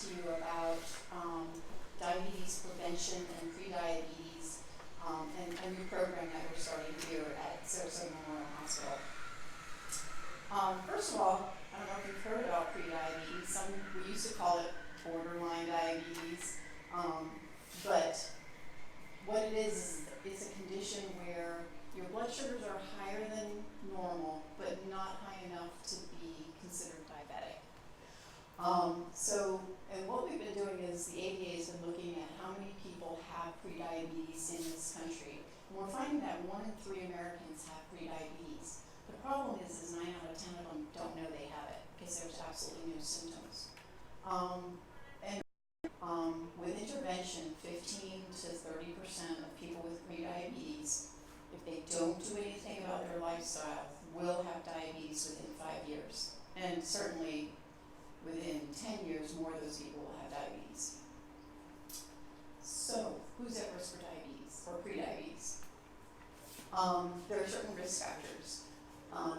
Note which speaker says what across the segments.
Speaker 1: to you about diabetes prevention and pre-diabetes and a new program that we're starting here at Sarasota Memorial Hospital. First of all, I don't know if you've heard about pre-diabetes. We used to call it borderline diabetes, but what it is it's a condition where your blood sugars are higher than normal, but not high enough to be considered diabetic. And what we've been doing is the ADA has been looking at how many people have prediabetes in this country. And we're finding that 1 in 3 Americans have prediabetes. The problem is 9 out of 10 of them don't know they have it because there's absolutely no symptoms. With intervention, 15 to 30% of people with prediabetes, if they don't do anything about their lifestyle, will have diabetes within 5 years. And certainly within 10 years, more of those people will have diabetes. So, who's at risk for diabetes or prediabetes? There are certain risk factors.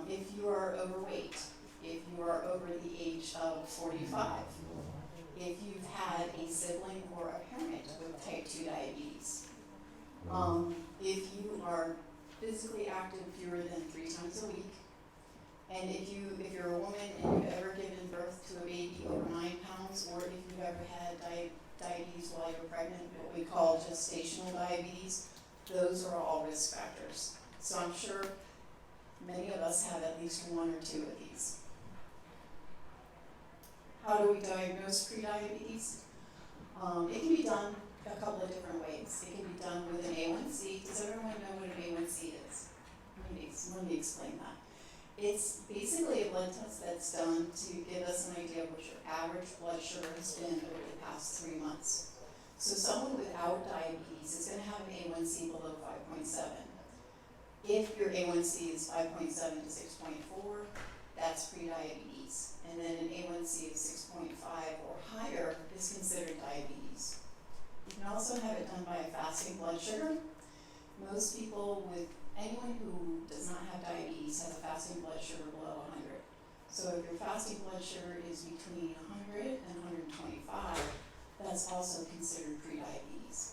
Speaker 1: If you are overweight, if you are over the age of 45, if you've had a sibling or a parent with type 2 diabetes, if you are physically active fewer than 3 times a week, and if you're a woman and you've ever given birth to a baby over 9 pounds, or if you've ever had diabetes while you're pregnant, what we call gestational diabetes, those are all risk factors. So I'm sure many of us have at least 1 or 2 of these. How do we diagnose prediabetes? It can be done a couple of different ways. It can be done with an A1C. Does everyone know what an A1C is? Let me explain that. It's basically a blood test that's done to give us an idea of what your average blood sugar has been over the past 3 months. So someone without diabetes is going to have an A1C below 5.7. If your A1C is 5.7 to 6.4, that's prediabetes. And then an A1C of 6.5 or higher is considered diabetes. You can also have it done by a fasting blood sugar. Most people anyone who does not have diabetes has a fasting blood sugar below 100. So if your fasting blood sugar is between 100 and 125, that's also considered prediabetes.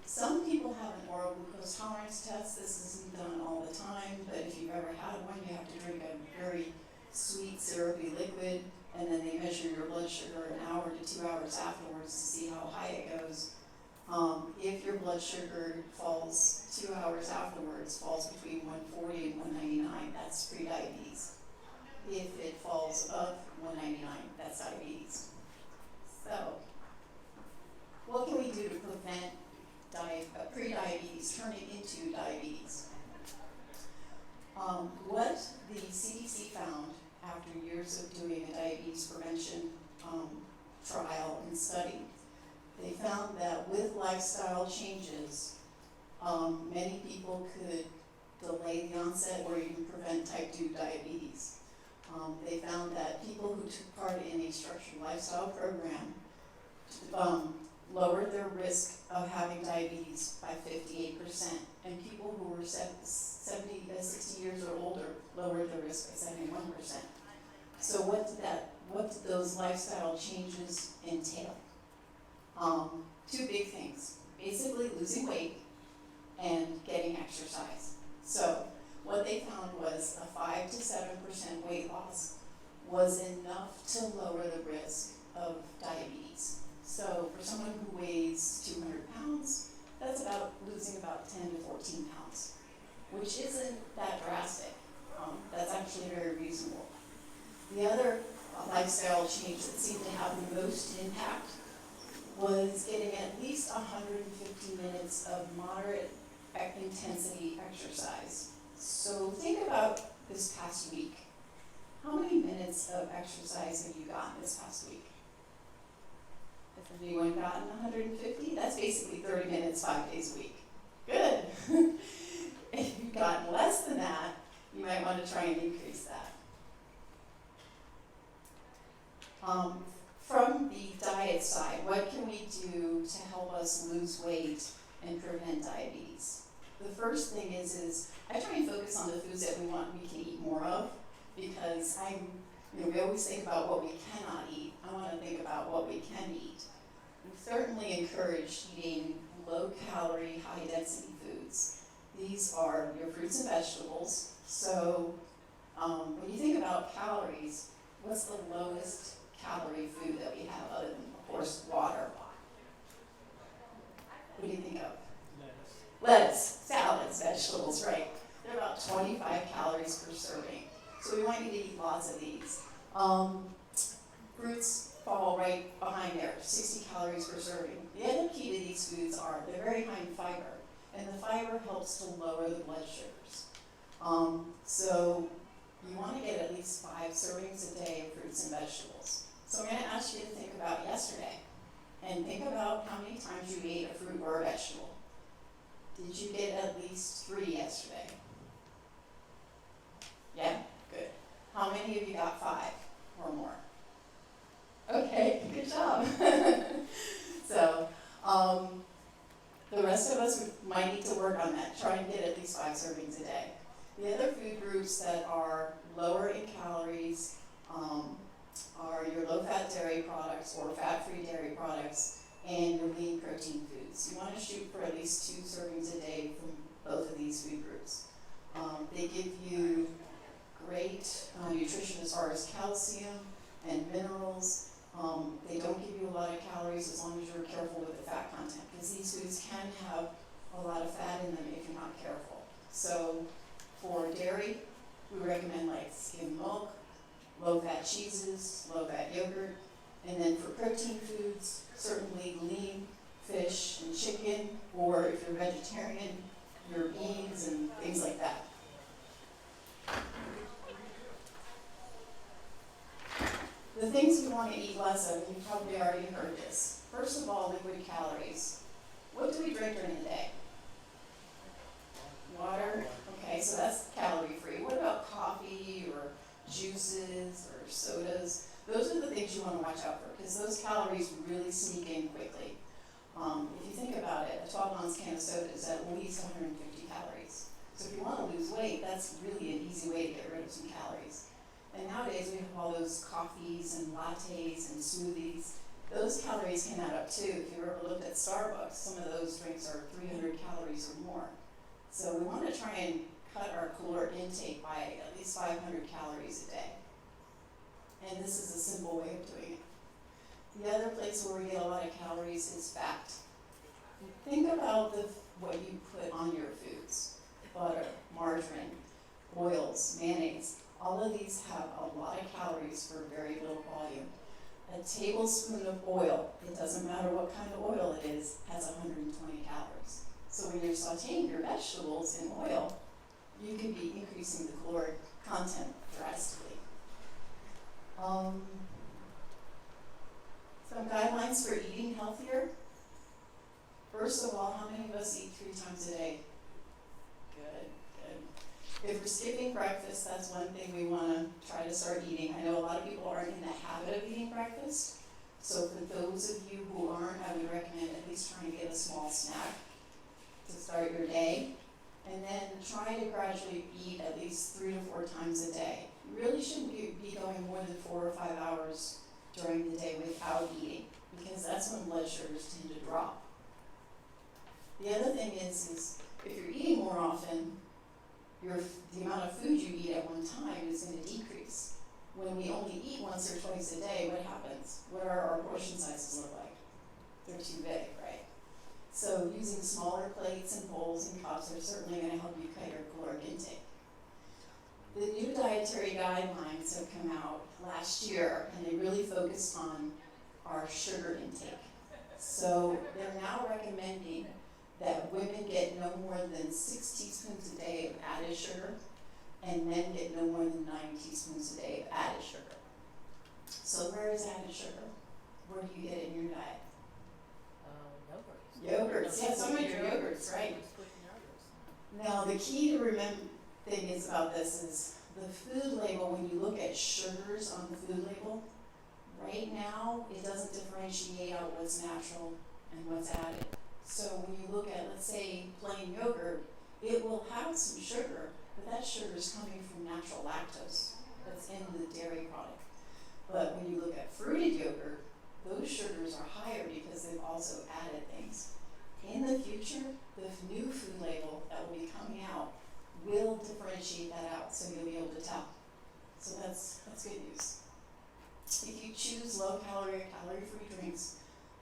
Speaker 1: Some people have an oral glucose tolerance test. This isn't done all the time, but if you've ever had one, you have to drink a very sweet, syrupy liquid, and then they measure your blood sugar an hour to 2 hours afterwards to see how high it goes. If your blood sugar falls 2 hours afterwards, falls between 140 and 199, that's prediabetes. If it falls above 199, that's diabetes. So, what can we do to prevent prediabetes turning into diabetes? What the CDC found after years of doing a diabetes prevention trial and study, they found that with lifestyle changes, many people could delay the onset or even prevent type 2 diabetes. They found that people who took part in a structured lifestyle program lowered their risk of having diabetes by 58%, and people who were 60 years or older lowered their risk by 71%. So what did those lifestyle changes entail? 2 big things, basically losing weight and getting exercise. So what they found was a 5 to 7% weight loss was enough to lower the risk of diabetes. So for someone who weighs 200 pounds, that's about losing about 10 to 14 pounds, which isn't that drastic. That's actually very reasonable. The other lifestyle change that seemed to have the most impact was getting at least 150 minutes of moderate intensity exercise. So think about this past week. How many minutes of exercise have you gotten this past week? Has anyone gotten 150? That's basically 30 minutes, 5 days a week. Good. If you've gotten less than that, you might want to try and increase that. From the diet side, what can we do to help us lose weight and prevent diabetes? The first thing is I try and focus on the foods that we can eat more of, because I'm You know, we always think about what we cannot eat. I want to think about what we can eat. We certainly encourage eating low-calorie, high-density foods. These are your fruits and vegetables. So when you think about calories, what's the lowest calorie food that we have other than, of course, water? What do you think of? Lettuce, salads, vegetables, right? They're about 25 calories per serving. So we want you to eat lots of these. Fruits fall right behind there, 60 calories per serving. The other key to these foods are they're very high in fiber, and the fiber helps to lower the blood sugars. So you want to get at least 5 servings a day of fruits and vegetables. So I'm going to ask you to think about yesterday, and think about how many times you ate a fruit or a vegetable. Did you get at least 3 yesterday? Yeah, good. How many of you got 5 or more? Okay, good job. So, the rest of us might need to work on that. Try and get at least 5 servings a day. The other food groups that are lower in calories are your low-fat dairy products or fat-free dairy products and your lean protein foods. You want to shoot for at least 2 servings a day from both of these food groups. They give you great nutrition as far as calcium and minerals. They don't give you a lot of calories as long as you're careful with the fat content, because these foods can have a lot of fat in them if you're not careful. So for dairy, we recommend like skim milk, low-fat cheeses, low-fat yogurt, and then for protein foods, certainly lean fish and chicken, or if you're vegetarian, your beans and things like that. The things we want to eat less of, you've probably already heard this. First of all, liquid calories. What do we drink during the day? Water. Okay, so that's calorie free. What about coffee or juices or sodas? Those are the things you want to watch out for, because those calories really sneak in quickly. If you think about it, a 12-ounce can of soda is at least 150 calories. So if you want to lose weight, that's really an easy way to get rid of some calories. And nowadays we have all those coffees and lattes and smoothies. Those calories can add up too. If you ever looked at Starbucks, some of those drinks are 300 calories or more. So we want to try and cut our caloric intake by at least 500 calories a day. And this is a simple way of doing it. The other place where we get a lot of calories is fat. Think about what you put on your foods. Butter, margarine, oils, mayonnaise. All of these have a lot of calories for very little volume. A tablespoon of oil, it doesn't matter what kind of oil it is, has 120 calories. So when you're sauteing your vegetables in oil, you can be increasing the caloric content drastically. Some guidelines for eating healthier. First of all, how many of us eat 3 times a day? Good. If we're skipping breakfast, that's one thing we want to try to start eating. I know a lot of people aren't in the habit of eating breakfast. So for those of you who aren't, I would recommend at least trying to get a small snack to start your day. And then try to gradually eat at least 3 to 4 times a day. You really shouldn't be going more than 4 or 5 hours during the day without eating, because that's when blood sugars tend to drop. The other thing is if you're eating more often, the amount of food you eat at one time is going to decrease. When we only eat once or twice a day, what happens? What are our portion sizes look like? They're too big, right? So using smaller plates and bowls and cups are certainly going to help you cut your caloric intake. The new dietary guidelines have come out last year, and they really focused on our sugar intake. So they're now recommending that women get no more than 6 teaspoons a day of added sugar, and men get no more than 9 teaspoons a day of added sugar. So where is added sugar? Where do you get it in your diet? Yogurts. Yeah, some of your yogurts, right? Now the key to thing is about this is the food label. When you look at sugars on the food label, right now it doesn't differentiate out what's natural and what's added. So when you look at, let's say, plain yogurt, it will have some sugar, but that sugar is coming from natural lactose. that's in the dairy product. But when you look at fruited yogurt, those sugars are higher because they've also added things. In the future, the new food label that will be coming out will differentiate that out, so you'll be able to tell. So that's good news. If you choose low-calorie or calorie-free drinks,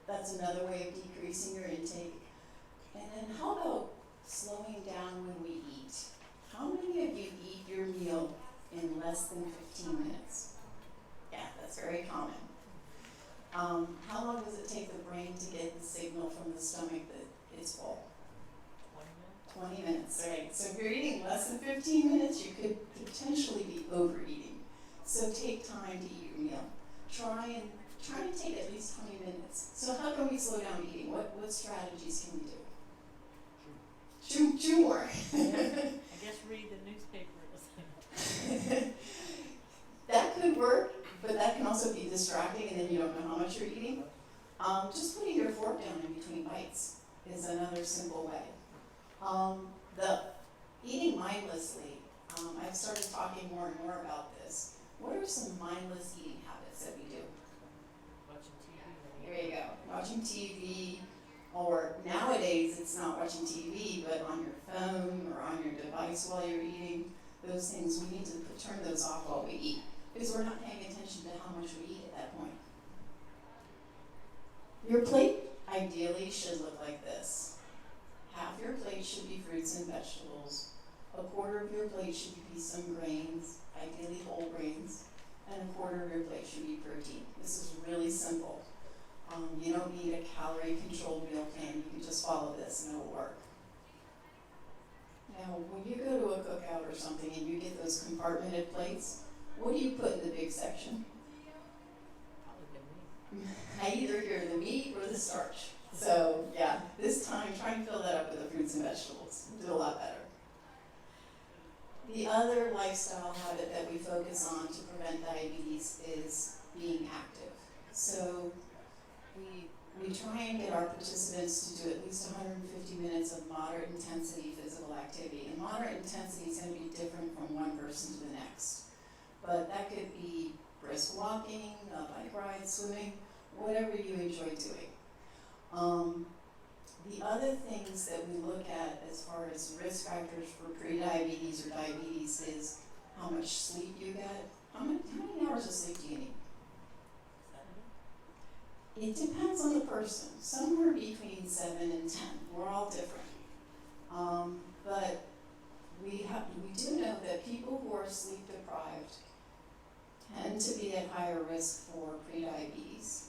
Speaker 1: that's another way of decreasing your intake. And then how about slowing down when we eat? How many of you eat your meal in less than 15 minutes? Yeah, that's very common. How long does it take the brain to get the signal from the stomach that it's full? 20 minutes, right? So if you're eating less than 15 minutes, you could potentially be overeating. So take time to eat your meal. Try and take at least 20 minutes. So how can we slow down eating? What strategies can we do? Chew more.
Speaker 2: I guess read the newspaper at the same time.
Speaker 1: That could work, but that can also be distracting, and then you don't know how much you're eating. Just putting your fork down in between bites is another simple way. The eating mindlessly, I've started talking more and more about this. What are some mindless eating habits that we do?
Speaker 2: Watching TV.
Speaker 1: There you go. Watching TV, or nowadays it's not watching TV, but on your phone or on your device while you're eating. Those things, we need to turn those off while we eat, because we're not paying attention to how much we eat at that point. Your plate ideally should look like this. Half your plate should be fruits and vegetables. A quarter of your plate should be some grains, ideally whole grains, and a quarter of your plate should be protein. This is really simple. You don't need a calorie-controlled meal plan. You can just follow this and it'll work. Now, when you go to a cookout or something and you get those compartmented plates, what do you put in the big section?
Speaker 2: Probably the meat.
Speaker 1: I either hear the meat or the starch. So yeah, this time try and fill that up with the fruits and vegetables. Do a lot better. The other lifestyle habit that we focus on to prevent diabetes is being active. So we try and get our participants to do at least 150 minutes of moderate intensity physical activity. And moderate intensity is going to be different from one person to the next. But that could be brisk walking, a bike ride, swimming, whatever you enjoy doing. The other things that we look at as far as risk factors for prediabetes or diabetes is how much sleep you get. How many hours of sleep do you need? It depends on the person. Some are between 7 and 10. We're all different. But we do know that people who are sleep deprived tend to be at higher risk for prediabetes.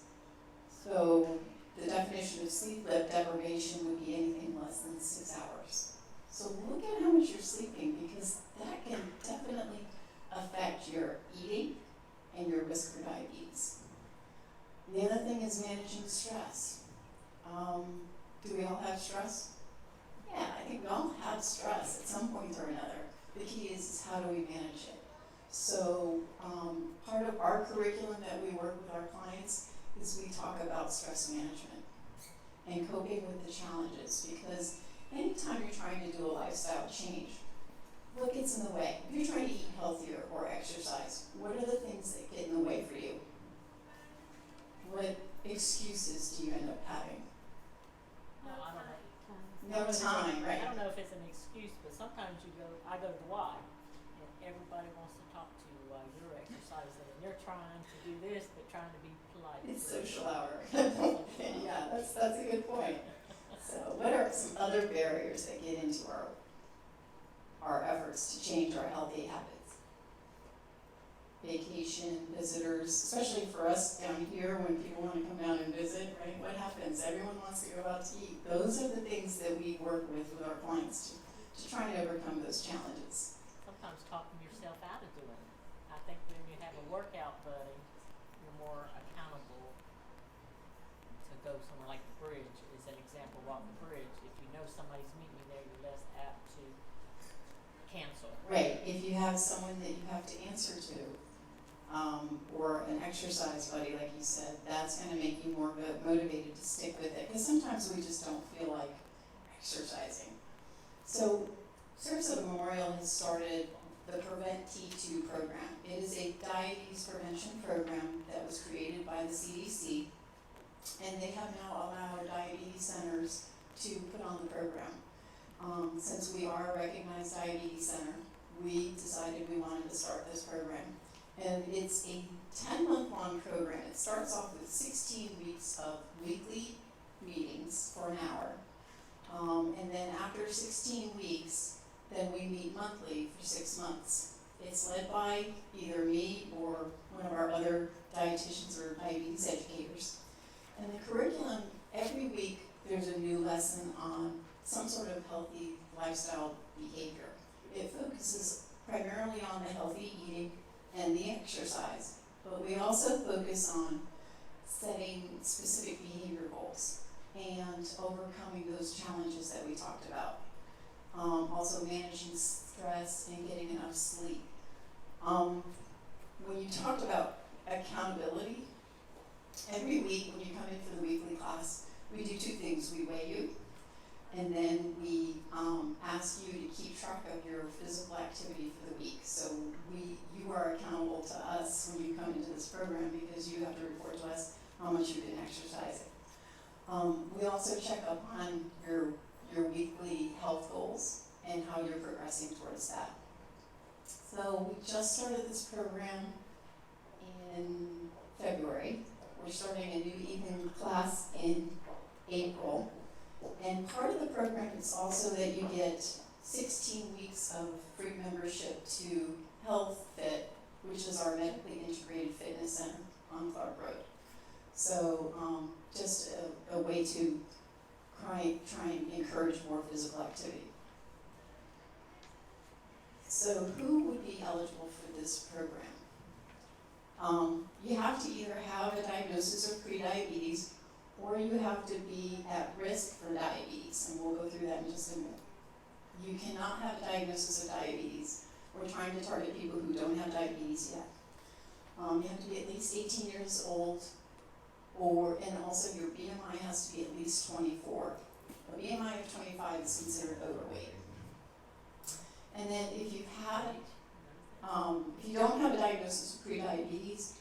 Speaker 1: So the definition of sleep deprivation would be anything less than 6 hours. So look at how much you're sleeping, because that can definitely affect your eating and your risk for diabetes. The other thing is managing stress. Do we all have stress? Yeah, I think we all have stress at some point or another. The key is how do we manage it? So part of our curriculum that we work with our clients is we talk about stress management and coping with the challenges, because anytime you're trying to do a lifestyle change, what gets in the way? If you're trying to eat healthier or exercise, what are the things that get in the way for you? What excuses do you end up having?
Speaker 2: No, I don't know.
Speaker 1: No time, right?
Speaker 2: I don't know if it's an excuse, but sometimes I go to Y, and everybody wants to talk to you while you're exercising, and you're trying to do this, but trying to be polite.
Speaker 1: It's social hour. Yeah, that's a good point. So what are some other barriers that get into our efforts to change our healthy habits? Vacation, visitors, especially for us down here when people want to come down and visit, right? What happens? Everyone wants to go out to eat. Those are the things that we work with our clients to try and overcome those challenges.
Speaker 2: Sometimes talking yourself out of doing it. I think when you have a workout buddy, you're more accountable to go somewhere like the bridge is an example. Walk the bridge. If you know somebody's meeting you there, you're less apt to cancel.
Speaker 1: Right. If you have someone that you have to answer to, or an exercise buddy, like you said, that's going to make you more motivated to stick with it. Because sometimes we just don't feel like exercising. So, Sarasota Memorial has started the Prevent T2 program. It is a diabetes prevention program that was created by the CDC, and they have now allowed diabetes centers to put on the program. Since we are a recognized diabetes center, we decided we wanted to start this program. And it's a 10-month-long program. It starts off with 16 weeks of weekly meetings for an hour. And then after 16 weeks, then we meet monthly for 6 months. It's led by either me or one of our other dietitians or diabetes educators. And the curriculum, every week there's a new lesson on some sort of healthy lifestyle behavior. It focuses primarily on the healthy eating and the exercise, but we also focus on setting specific behavior goals and overcoming those challenges that we talked about. Also managing stress and getting enough sleep. When you talked about accountability, every week when you come in for the weekly class, we do two things. We weigh you, and then we ask you to keep track of your physical activity for the week. So you are accountable to us when you come into this program because you have to report to us how much you've been exercising. We also check up on your weekly health goals and how you're progressing towards that. So we just started this program in February. We're starting a new evening class in April. And part of the program is also that you get 16 weeks of free membership to Health Fit, which is our medically integrated fitness center on Clark Road. So just a way to try and encourage more physical activity. So who would be eligible for this program? You have to either have a diagnosis of prediabetes or you have to be at risk for diabetes, and we'll go through that in just a minute. You cannot have a diagnosis of diabetes. We're trying to target people who don't have diabetes yet. You have to be at least 18 years old, and also your BMI has to be at least 24. A BMI of 25 is considered overweight. And then if you've had, if you don't have a diagnosis of prediabetes,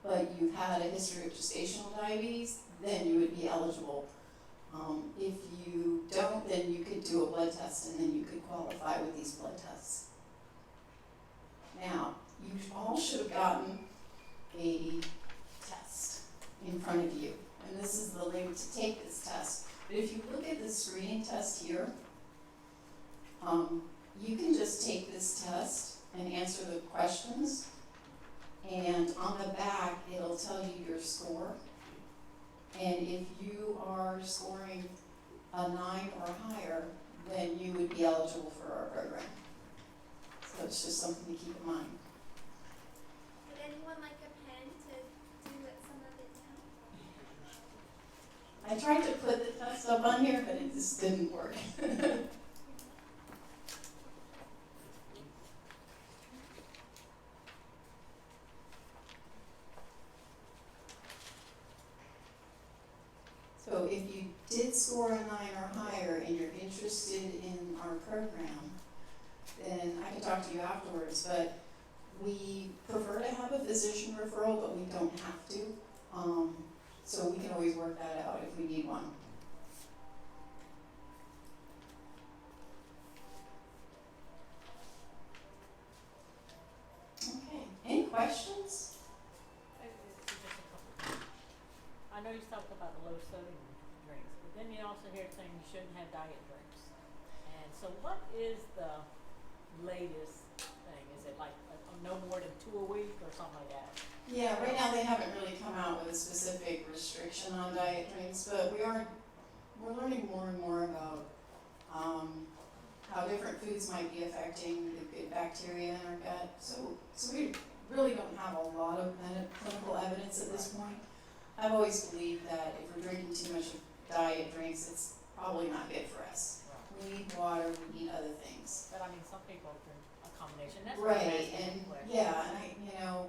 Speaker 1: but you've had a history of gestational diabetes, then you would be eligible. If you don't, then you could do a blood test and then you could qualify with these blood tests. Now, you all should have gotten a test in front of you. And this is the link to take this test. But if you look at the screening test here, you can just take this test and answer the questions. And on the back, it'll tell you your score. And if you are scoring a 9 or higher, then you would be eligible for our program. So it's just something to keep in mind.
Speaker 3: Would anyone like a pen to do some of it down?
Speaker 1: I tried to put the test up on here, but it just didn't work. So if you did score a 9 or higher and you're interested in our program, then I can talk to you afterwards, but we prefer to have a physician referral, but we don't have to. So we can always work that out if we need one. Okay, any questions?
Speaker 2: I know you talked about the low sodium drinks, but then you also hear saying you shouldn't have diet drinks. And so what is the latest thing? Is it like no more than 2 a week or something like that?
Speaker 1: Yeah, right now they haven't really come out with a specific restriction on diet drinks, but we're learning more and more about how different foods might be affecting the good bacteria in our gut. So we really don't have a lot of clinical evidence at this point. I've always believed that if we're drinking too much of diet drinks, it's probably not good for us.
Speaker 2: Right.
Speaker 1: We need water, we need other things.
Speaker 2: But I mean, some people drink a combination. That's
Speaker 1: Right, and yeah, and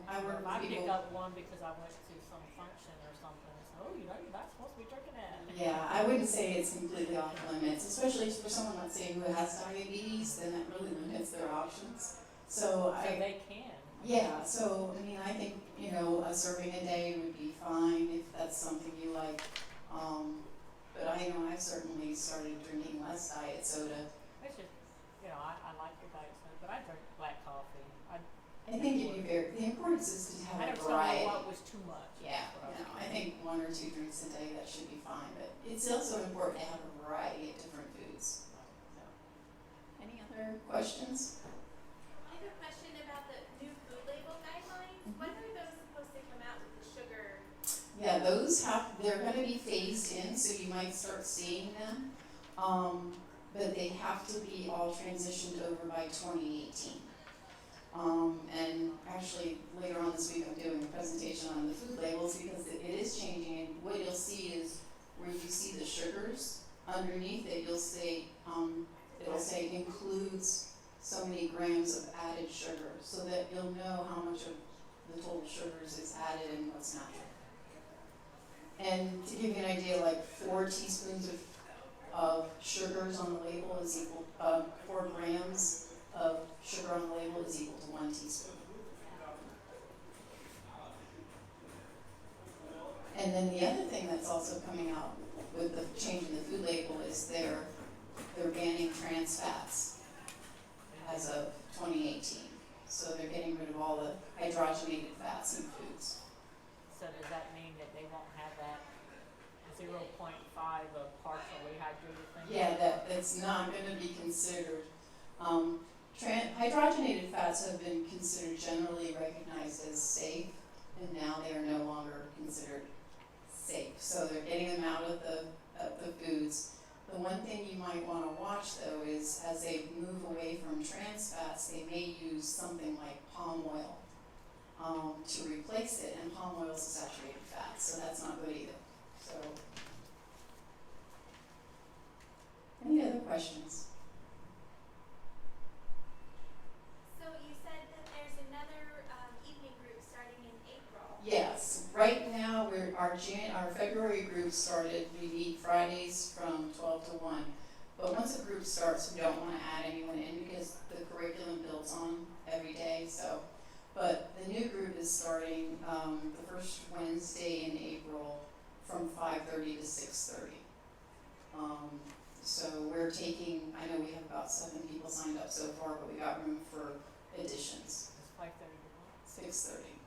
Speaker 1: I work
Speaker 2: If I
Speaker 1: with
Speaker 2: pick
Speaker 1: people.
Speaker 2: up one because I went to some function or something, it's, oh, you're not supposed to be drinking that.
Speaker 1: Yeah, I wouldn't say it's completely off limits, especially for someone, let's say, who has diabetes, then that really limits their options. So
Speaker 2: So they can.
Speaker 1: yeah, so, I mean, I think, you know, a serving a day would be fine if that's something you like. But I know I've certainly started drinking less diet soda.
Speaker 2: It's just, you know, I like the diet soda, but I drink black coffee.
Speaker 1: I think it'd be very, the importance is to
Speaker 2: I
Speaker 1: have a
Speaker 2: never saw
Speaker 1: variety.
Speaker 2: what was too much.
Speaker 1: Yeah,
Speaker 2: That's what I
Speaker 1: no,
Speaker 2: was
Speaker 1: I think 1 or 2 drinks a day, that should be fine, but it's also important to have a variety of different foods. So, any other questions?
Speaker 3: I have a question about the new food label guidelines. When are those supposed to come out with the sugar?
Speaker 1: Yeah, they're gonna be phased in, so you might start seeing them. But they have to be all transitioned over by 2018. And actually, later on this week, I'm doing a presentation on the food labels because it is changing. And what you'll see is where you see the sugars underneath it, you'll see, it'll say includes so many grams of added sugar, so that you'll know how much of the total sugars is added and what's natural. And to give you an idea, like 4 teaspoons of sugars on the label is equal, 4 grams of sugar on the label is equal to 1 teaspoon. And then the other thing that's also coming out with the change in the food label is they're banning trans fats as of 2018. So they're getting rid of all the hydrogenated fats in foods.
Speaker 2: So does that mean that they won't have that 0.5 of partially hydrated thing?
Speaker 1: Yeah, that's not going to be considered. Hydrogenated fats have been considered generally recognized as safe, and now they are no longer considered safe. So they're getting them out of the foods. The one thing you might want to watch though is as they move away from trans fats, they may use something like palm oil to replace it, and palm oil is a saturated fat, so that's not good either. So, any other questions?
Speaker 3: So you said that there's another evening group starting in April.
Speaker 1: Yes, right now our February group started. We meet Fridays from 12 to 1. But once a group starts, we don't want to add anyone in because the curriculum builds on every day. So, but the new group is starting the first Wednesday in April from 5:30 to 6:30. So we're taking. I know we have about 7 people signed up so far, but we got room for additions.
Speaker 2: It's 5:30 to
Speaker 1: 6:30.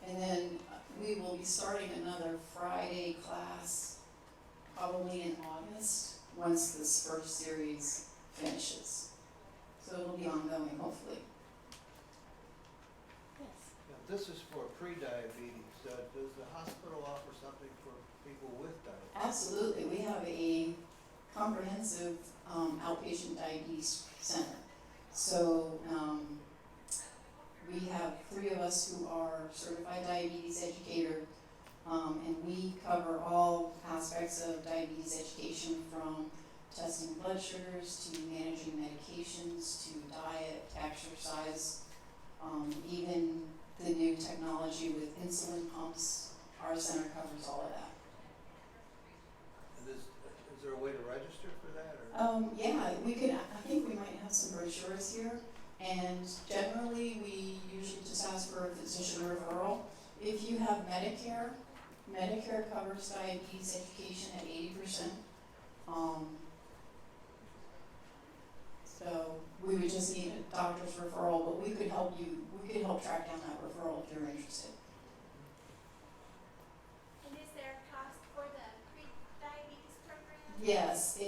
Speaker 1: And then we will be starting another Friday class probably in August once this first series finishes. So it'll be ongoing, hopefully. Yes.
Speaker 4: Now, this is for pre-diabetes. Does the hospital offer something for people with diabetes?
Speaker 1: Absolutely. We have a comprehensive outpatient diabetes center. So we have 3 of us who are certified diabetes educator, and we cover all aspects of diabetes education from testing blood sugars to managing medications to diet, to exercise, even the new technology with insulin pumps. Our center covers all of that.
Speaker 4: And is there a way to register for that? Or?
Speaker 1: Yeah, we could. I think we might have some brochures here. And generally, we usually just ask for a physician referral. If you have Medicare, Medicare covers diabetes education at 80%. So we would just need a doctor's referral, but we could help you. We could help track down that referral if you're interested.
Speaker 3: And is there a cost for the pre-diabetes program?
Speaker 1: Yes,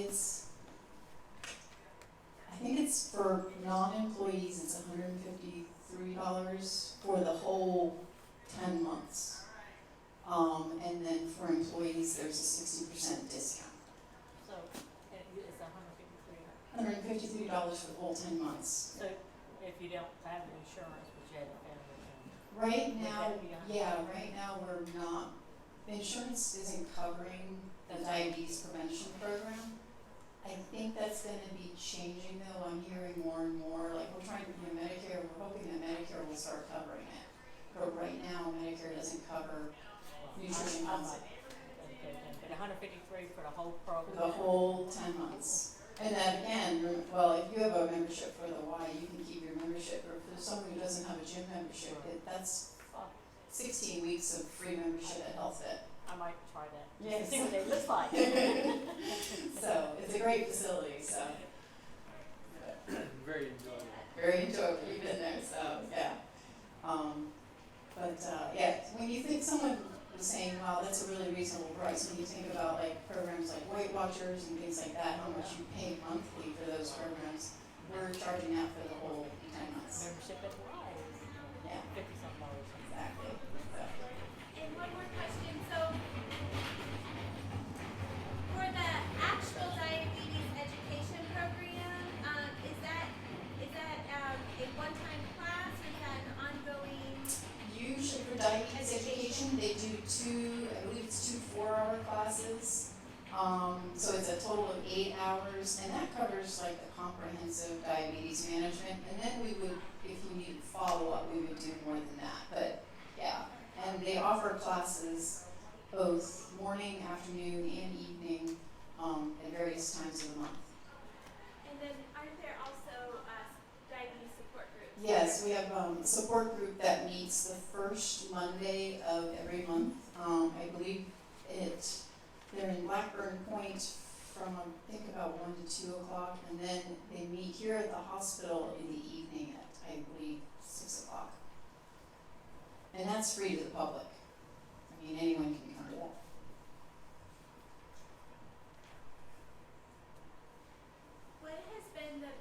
Speaker 1: I think it's for non-employees, it's $153 for the whole 10 months. And then for employees, there's a 60% discount.
Speaker 2: So it's $153.
Speaker 1: $153 for the whole 10 months.
Speaker 2: So if you don't have insurance, but you have a family member,
Speaker 1: Right
Speaker 2: would
Speaker 1: now,
Speaker 2: that be
Speaker 1: right now we're not, insurance isn't covering the diabetes prevention program. I think that's going to be changing though. I'm hearing more and more, like we're trying to, Medicare, we're hoping that Medicare will start covering it. But right now, Medicare doesn't cover nutrition counseling
Speaker 2: but $153 for the whole program?
Speaker 1: for the whole 10 months. And then again, well, if you have a membership for the Y, you can keep your membership, or for someone who doesn't have a gym membership, that's 16 weeks of free membership at HealthFit.
Speaker 2: I might try that.
Speaker 1: Yes.
Speaker 2: To see what they look like.
Speaker 1: So, it's a great facility, so,
Speaker 5: Very enjoyable.
Speaker 1: very enjoyable, you've been there, so, yeah. Yeah, when you think someone was saying, wow, that's a really reasonable price, when you think about like programs like Weight Watchers and things like that, how much you pay monthly for those programs, we're charging that for the whole 10 months.
Speaker 2: Membership at the Y is
Speaker 1: Yeah,
Speaker 2: $50-something.
Speaker 1: exactly. So,
Speaker 3: And one more question, so for the actual diabetes education program, is that a one-time class or is that an ongoing?
Speaker 1: usually for diabetes education, they do I believe it's 2 4-hour classes. So it's a total of 8 hours, and that covers like the comprehensive diabetes management. And then we would, if you need follow-up, we would do more than that. But yeah, and they offer classes both morning, afternoon, and evening at various times of the month.
Speaker 3: And then aren't there also diabetes support groups?
Speaker 1: Yes, we have a support group that meets the first Monday of every month. I believe they're in Blackburn Point from I think about 1 to 2 o'clock, and then they meet here at the hospital in the evening at I believe 6 o'clock. And that's free to the public. I mean, anyone can come to that.
Speaker 3: What has been the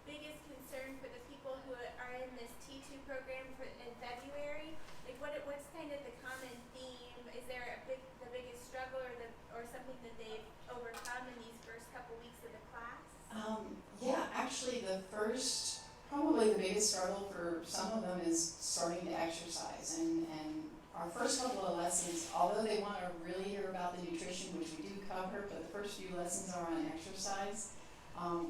Speaker 3: biggest concern for the people who are in this T2 program in February? Like what's kind of the common theme? Is there the biggest struggle or something that they've overcome in these first couple weeks of the class?
Speaker 1: Yeah, actually probably the biggest struggle for some of them is starting to exercise. And our first couple of lessons, although they want to really hear about the nutrition, which we do cover, but the first few lessons are on exercise.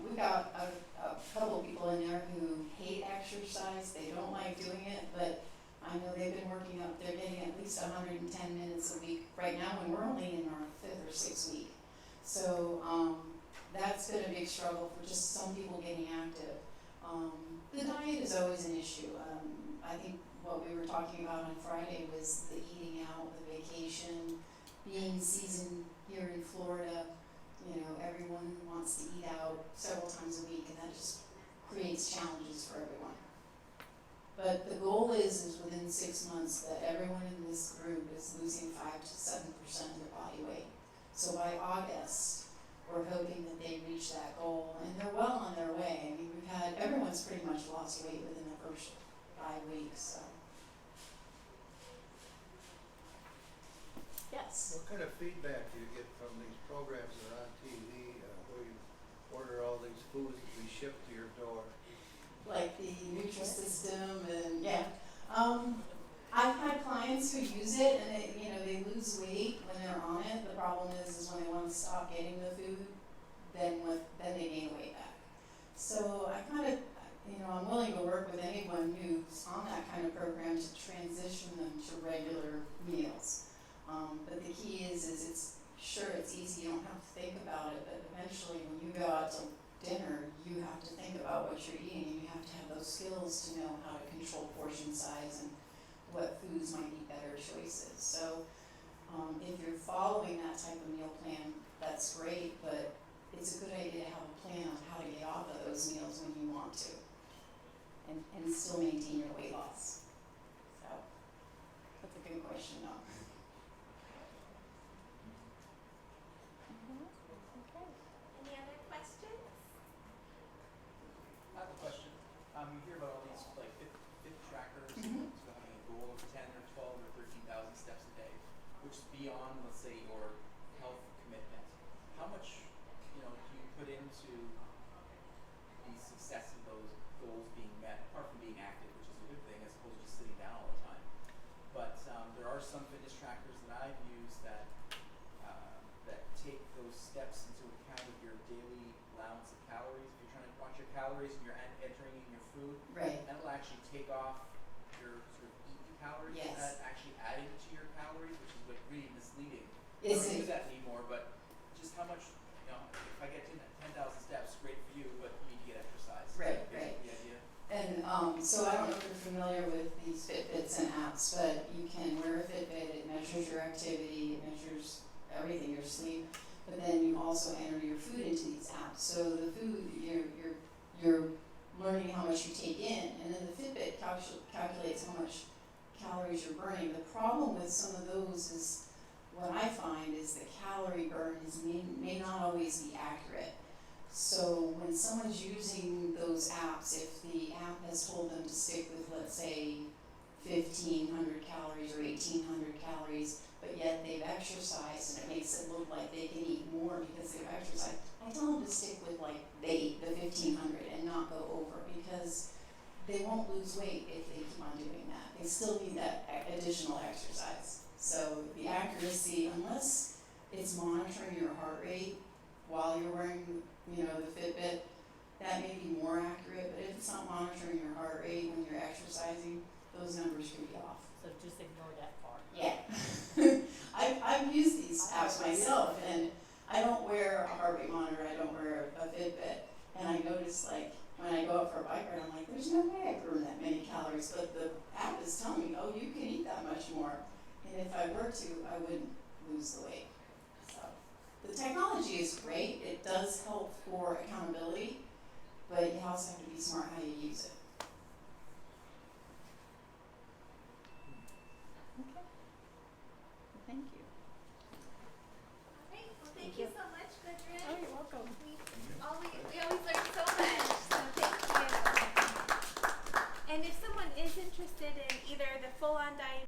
Speaker 1: We've got a couple of people in there who hate exercise. They don't like doing it, but I know they've been working up. They're getting at least 110 minutes a week right now, and we're only in our 5th or 6th week. So that's been a big struggle for just some people getting active. The diet is always an issue. I think what we were talking about on Friday was the eating out, the vacation, being seasoned here in Florida. You know, everyone wants to eat out several times a week, and that just creates challenges for everyone. But the goal is within 6 months that everyone in this group is losing 5 to 7% of their body weight. So by August, we're hoping that they reach that goal, and they're well on their way. I mean, everyone's pretty much lost weight within the first 5 weeks. So. Yes.
Speaker 4: What kind of feedback do you get from these programs that are on TV, where you order all these foods to be shipped to your door?
Speaker 1: Like the Nutrisystem and yeah. I've had clients who use it and they lose weight when they're on it. The problem is when they want to stop getting the food, then they gain weight back. So I'm willing to work with anyone who's on that kind of program to transition them to regular meals. But the key is it's easy, you don't have to think about it, but eventually when you go out to dinner, you have to think about what you're eating, and you have to have those skills to know how to control portion size and what foods might be better choices. So if you're following that type of meal plan, that's great, but it's a good idea to have a plan on how to get off of those meals when you want to and still maintain your weight loss. So that's a good question though.
Speaker 2: Okay.
Speaker 3: Any other questions?
Speaker 5: I have a question. You hear about all these like fit trackers,
Speaker 1: Mhm.
Speaker 5: so having a goal of 10 or 12 or 13,000 steps a day, which is beyond, let's say, your health commitment. How much, do you put into the success of those goals being met, apart from being active, which is a good thing, as opposed to just sitting down all the time? But there are some fitness trackers that I've used that take those steps into account of your daily allowance of calories. If you're trying to watch your calories and you're entering in your food,
Speaker 1: Right.
Speaker 5: that'll actually take off your sort of eaten calories.
Speaker 1: Yes.
Speaker 5: That actually adding to your calories, which is really misleading. I
Speaker 1: Is
Speaker 5: don't
Speaker 1: it?
Speaker 5: use that anymore, but just how much, if I get 10
Speaker 1: So I don't know if you're familiar with these Fitbits and apps, but you can wear a Fitbit, it measures your activity, it measures everything, your sleep, but then you also enter your food into these apps. So the food, you're learning how much you take in, and then the Fitbit calculates how much calories you're burning. The problem with some of those is, what I find is the calorie burn may not always be accurate. So when someone's using those apps, if the app has told them to stick with, let's say, 1,500 calories or 1,800 calories, but yet they've exercised and it makes it look like they can eat more because they've exercised, I tell them to stick with like the 1,500 and not go over, because they won't lose weight if they keep on doing that. They still need that additional exercise. So the accuracy, unless it's monitoring your heart rate while you're wearing, the Fitbit, that may be more accurate, but if it's not monitoring your heart rate when you're exercising, those numbers could be off.
Speaker 2: So just ignore that part.
Speaker 1: Yeah. I've used these apps myself, and I don't wear a heart rate monitor, I don't wear a Fitbit, and I notice, like, when I go out for a bike ride, I'm like, there's no way I burn that many calories, but the app is telling me, oh, you can eat that much more, and if I were to, I wouldn't lose the weight. So the technology is great, it does help for accountability, but you also have to be smart how you use it. Okay. Well, thank you.
Speaker 3: All right, well, thank you so much, Gudrun.
Speaker 2: Oh, you're welcome.
Speaker 3: We always learn so much, so thank you. And if someone is interested in either the full-on diet